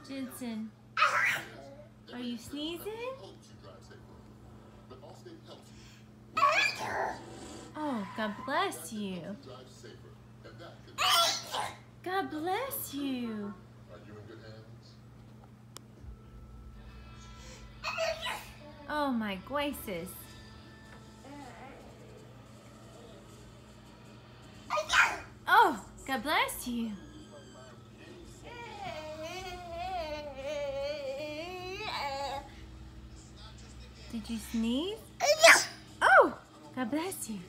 Jensen, are you sneezing? Oh, God bless you. God bless you. Oh my gracious. Oh, God bless you. Did you sneeze? Oh, God bless you.